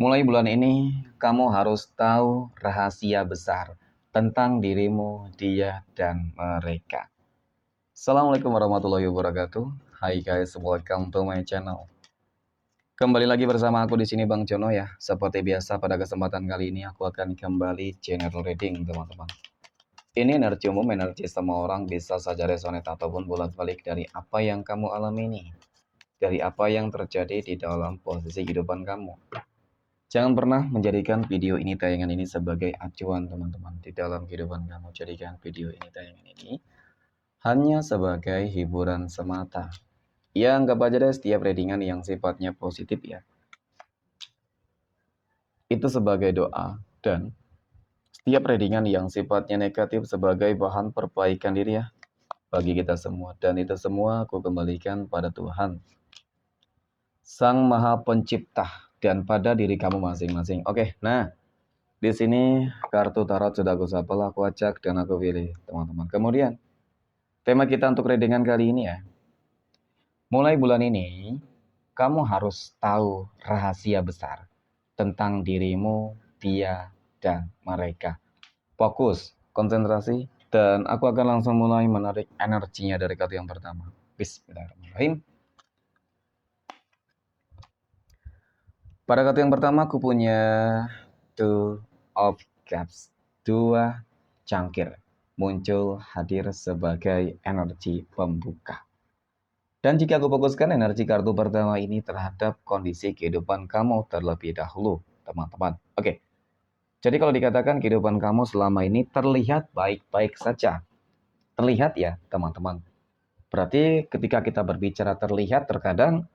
Mulai bulan ini, kamu harus tahu rahasia besar tentang dirimu, dia, dan mereka. Assalamualaikum warahmatullahi wabarakatuh. Hai guys, welcome to my channel. Kembali lagi bersama aku di sini Bang Jono ya. Seperti biasa pada kesempatan kali ini aku akan kembali general reading teman-teman. Ini energi umum, energi semua orang bisa saja resonate ataupun bolak-balik dari apa yang kamu alami ini. Dari apa yang terjadi di dalam posisi kehidupan kamu. Jangan pernah menjadikan video ini tayangan ini sebagai acuan teman-teman di dalam kehidupan kamu. Jadikan video ini tayangan ini hanya sebagai hiburan semata. Ya anggap aja deh setiap readingan yang sifatnya positif ya. Itu sebagai doa dan setiap readingan yang sifatnya negatif sebagai bahan perbaikan diri ya bagi kita semua. Dan itu semua aku kembalikan pada Tuhan, Sang Maha Pencipta dan pada diri kamu masing-masing. Oke, nah di sini kartu tarot sudah aku shuffle, aku acak dan aku pilih teman-teman. Kemudian tema kita untuk readingan kali ini ya. Mulai bulan ini kamu harus tahu rahasia besar tentang dirimu, dia, dan mereka. Fokus, konsentrasi, dan aku akan langsung mulai menarik energinya dari kartu yang pertama. Bismillahirrahmanirrahim. Pada kartu yang pertama aku punya Two of Cups, dua cangkir, muncul hadir sebagai energi pembuka. Dan jika aku fokuskan energi kartu pertama ini terhadap kondisi kehidupan kamu terlebih dahulu, teman-teman. Oke, jadi kalau dikatakan kehidupan kamu selama ini terlihat baik-baik saja. Terlihat ya, teman-teman. Berarti ketika kita berbicara terlihat, terkadang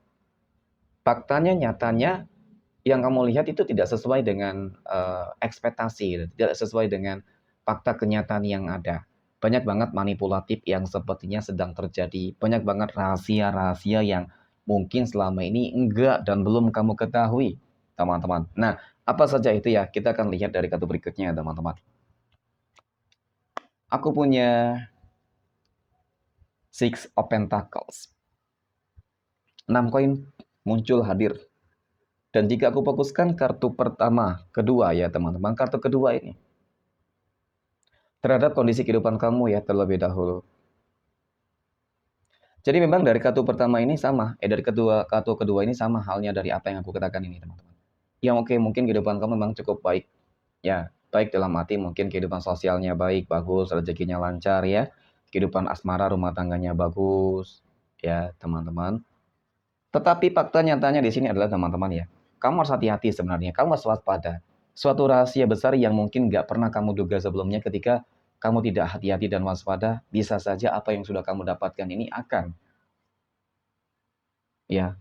faktanya, nyatanya, yang kamu lihat itu tidak sesuai dengan ekspektasi, tidak sesuai dengan fakta kenyataan yang ada. Banyak banget manipulatif yang sepertinya sedang terjadi. Banyak banget rahasia-rahasia yang mungkin selama ini enggak dan belum kamu ketahui, teman-teman. Nah, apa saja itu ya? Kita akan lihat dari kartu berikutnya, teman-teman. Aku punya Six of Pentacles. 6 koin muncul hadir. Dan jika aku fokuskan kartu pertama, kedua ya teman-teman, kartu kedua ini terhadap kondisi kehidupan kamu ya terlebih dahulu. Jadi memang dari kartu pertama ini sama, dari kartu kedua ini sama halnya dari apa yang aku katakan ini teman-teman. Yang oke, mungkin kehidupan kamu memang cukup baik, ya baik dalam arti mungkin kehidupan sosialnya baik, bagus, rezekinya lancar ya, kehidupan asmara rumah tangganya bagus, ya teman-teman. Tetapi fakta nyatanya di sini adalah teman-teman ya, kamu harus hati-hati sebenarnya, kamu harus waspada. Suatu rahasia besar yang mungkin nggak pernah kamu duga sebelumnya ketika kamu tidak hati-hati dan waspada, bisa saja apa yang sudah kamu dapatkan ini akan, ya,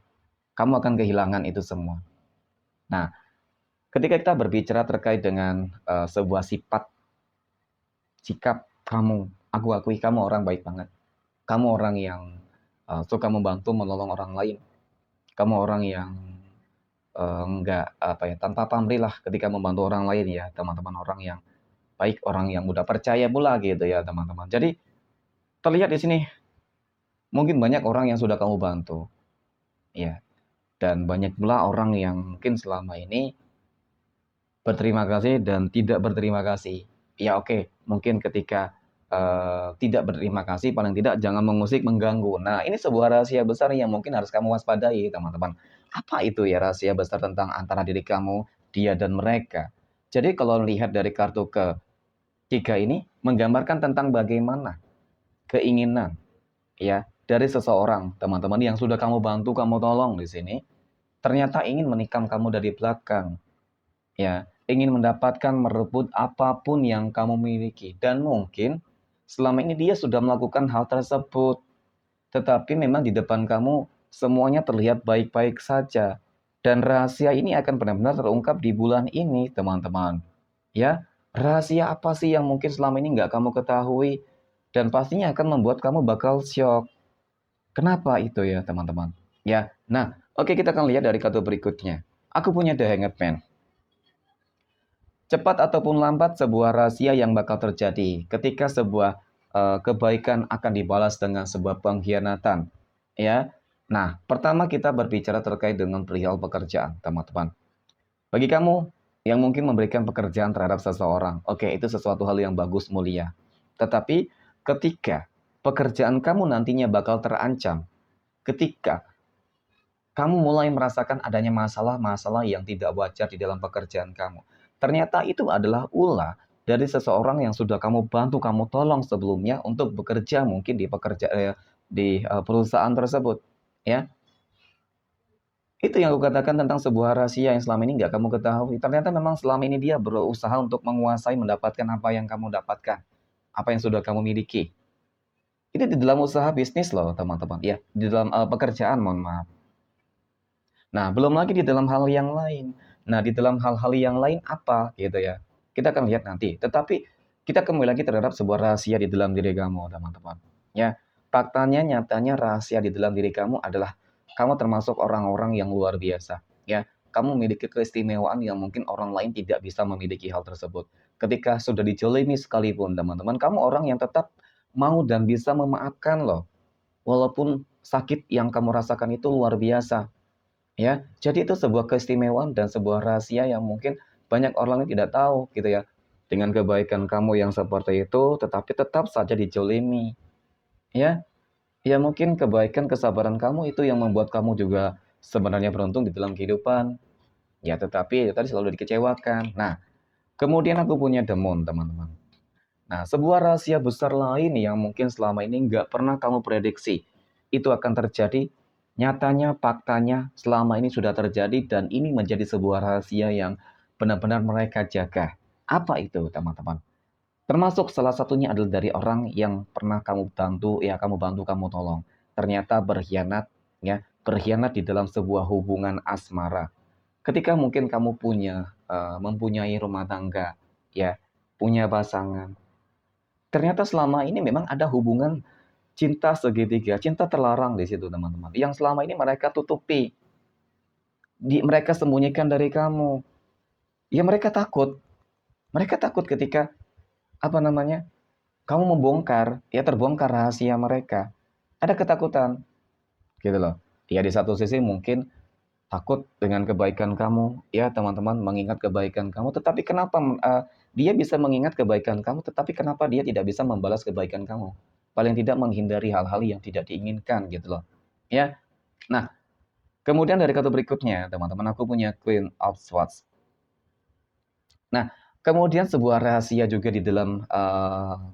kamu akan kehilangan itu semua. Nah, ketika kita berbicara terkait dengan sebuah sifat, sikap kamu, aku akui kamu orang baik banget. Kamu orang yang suka membantu, menolong orang lain. Kamu orang yang enggak apa ya, tanpa pamrih lah ketika membantu orang lain ya, teman-teman. Orang yang baik, orang yang mudah percaya pula gitu ya, teman-teman. Jadi terlihat di sini mungkin banyak orang yang sudah kamu bantu, ya. Dan banyak pula orang yang mungkin selama ini berterima kasih dan tidak berterima kasih. Ya oke, mungkin ketika tidak berterima kasih, paling tidak jangan mengusik, mengganggu. Nah, ini sebuah rahasia besar yang mungkin harus kamu waspadai, teman-teman. Apa itu ya rahasia besar tentang antara diri kamu, dia, dan mereka? Jadi kalau lihat dari kartu ketiga ini, menggambarkan tentang bagaimana keinginan ya dari seseorang, teman-teman, yang sudah kamu bantu, kamu tolong di sini, ternyata ingin menikam kamu dari belakang. Ya, ingin mendapatkan, merebut apapun yang kamu miliki. Dan mungkin selama ini dia sudah melakukan hal tersebut. Tetapi memang di depan kamu semuanya terlihat baik-baik saja. Dan rahasia ini akan benar-benar terungkap di bulan ini, teman-teman. Ya, rahasia apa sih yang mungkin selama ini nggak kamu ketahui? Dan pastinya akan membuat kamu bakal syok. Kenapa itu ya, teman-teman? Ya, nah, oke kita akan lihat dari kartu berikutnya. Aku punya The Hanged Man. Cepat ataupun lambat sebuah rahasia yang bakal terjadi ketika sebuah kebaikan akan dibalas dengan sebuah pengkhianatan, ya. Nah, pertama kita berbicara terkait dengan perihal pekerjaan, teman-teman. Bagi kamu yang mungkin memberikan pekerjaan terhadap seseorang, oke, itu sesuatu hal yang bagus, mulia. Tetapi ketika pekerjaan kamu nantinya bakal terancam, ketika kamu mulai merasakan adanya masalah-masalah yang tidak wajar di dalam pekerjaan kamu, ternyata itu adalah ulah dari seseorang yang sudah kamu bantu, kamu tolong sebelumnya untuk bekerja mungkin di perusahaan tersebut, ya. Itu yang aku katakan tentang sebuah rahasia yang selama ini nggak kamu ketahui. Ternyata memang selama ini dia berusaha untuk menguasai, mendapatkan apa yang kamu dapatkan, apa yang sudah kamu miliki. Itu di dalam usaha bisnis loh, teman-teman. Ya, di dalam pekerjaan, mohon maaf. Nah, belum lagi di dalam hal yang lain. Nah, di dalam hal-hal yang lain apa gitu ya. Kita akan lihat nanti. Tetapi kita kembali lagi terhadap sebuah rahasia di dalam diri kamu, teman-teman. Ya, faktanya nyatanya rahasia di dalam diri kamu adalah kamu termasuk orang-orang yang luar biasa. Ya, kamu memiliki keistimewaan yang mungkin orang lain tidak bisa memiliki hal tersebut. Ketika sudah dijolimi sekalipun, teman-teman, kamu orang yang tetap mau dan bisa memaafkan loh. Walaupun sakit yang kamu rasakan itu luar biasa. Ya, jadi itu sebuah keistimewaan dan sebuah rahasia yang mungkin banyak orang lain tidak tahu gitu ya. Dengan kebaikan kamu yang seperti itu, tetapi tetap saja dijolimi. Ya, ya mungkin kebaikan, kesabaran kamu itu yang membuat kamu juga sebenarnya beruntung di dalam kehidupan. Ya, tetapi tadi selalu dikecewakan. Nah, kemudian aku punya demon, teman-teman. Nah, sebuah rahasia besar lain yang mungkin selama ini nggak pernah kamu prediksi, itu akan terjadi. Nyatanya, faktanya, selama ini sudah terjadi dan ini menjadi sebuah rahasia yang benar-benar mereka jaga. Apa itu, teman-teman? Termasuk salah satunya adalah dari orang yang pernah kamu bantu, ya kamu bantu, kamu tolong. Ternyata berkhianat, ya, berkhianat di dalam sebuah hubungan asmara. Ketika mungkin kamu mempunyai rumah tangga, ya, punya pasangan, ternyata selama ini memang ada hubungan cinta segitiga, cinta terlarang di situ, teman-teman. Yang selama ini mereka tutupi, mereka sembunyikan dari kamu. Ya mereka takut. Mereka takut ketika apa namanya? Kamu membongkar, ya terbongkar rahasia mereka. Ada ketakutan, gitu loh. Ya di satu sisi mungkin takut dengan kebaikan kamu, ya teman-teman mengingat kebaikan kamu. Tetapi kenapa dia bisa mengingat kebaikan kamu, tetapi kenapa dia tidak bisa membalas kebaikan kamu? Paling tidak menghindari hal-hal yang tidak diinginkan gitu loh. Ya. Nah, kemudian dari kartu berikutnya, teman-teman, aku punya Queen of Swords. Nah, kemudian sebuah rahasia juga di dalam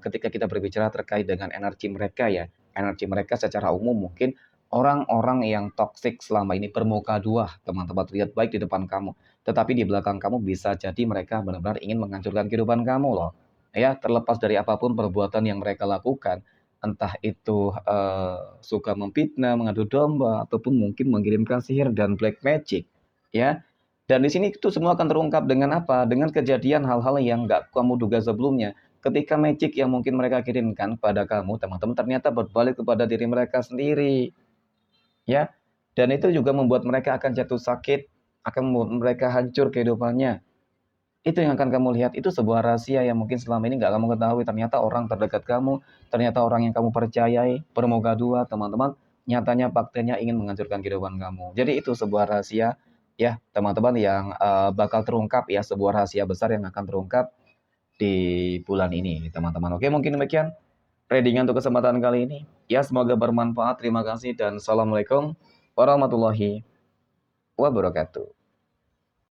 ketika kita berbicara terkait dengan energi mereka ya. Energi mereka secara umum mungkin orang-orang yang toksik selama ini bermuka dua, teman-teman, terlihat baik di depan kamu, tetapi di belakang kamu bisa jadi mereka benar-benar ingin menghancurkan kehidupan kamu loh. Ya, terlepas dari apapun perbuatan yang mereka lakukan, entah itu suka memfitnah, mengadu domba, ataupun mungkin mengirimkan sihir dan black magic, ya. Dan di sini itu semua akan terungkap dengan apa? Dengan kejadian hal-hal yang nggak kamu duga sebelumnya. Ketika magic yang mungkin mereka kirimkan kepada kamu, teman-teman, ternyata berbalik kepada diri mereka sendiri, ya. Dan itu juga membuat mereka akan jatuh sakit, akan membuat mereka hancur kehidupannya. Itu yang akan kamu lihat, itu sebuah rahasia yang mungkin selama ini nggak kamu ketahui. Ternyata orang terdekat kamu, ternyata orang yang kamu percayai, bermuka dua, teman-teman, nyatanya faktanya ingin menghancurkan kehidupan kamu. Jadi itu sebuah rahasia, ya, teman-teman, yang bakal terungkap ya, sebuah rahasia besar yang akan terungkap di bulan ini, teman-teman. Oke, mungkin demikian reading untuk kesempatan kali ini. Ya, semoga bermanfaat. Terima kasih dan assalamualaikum warahmatullahi wabarakatuh.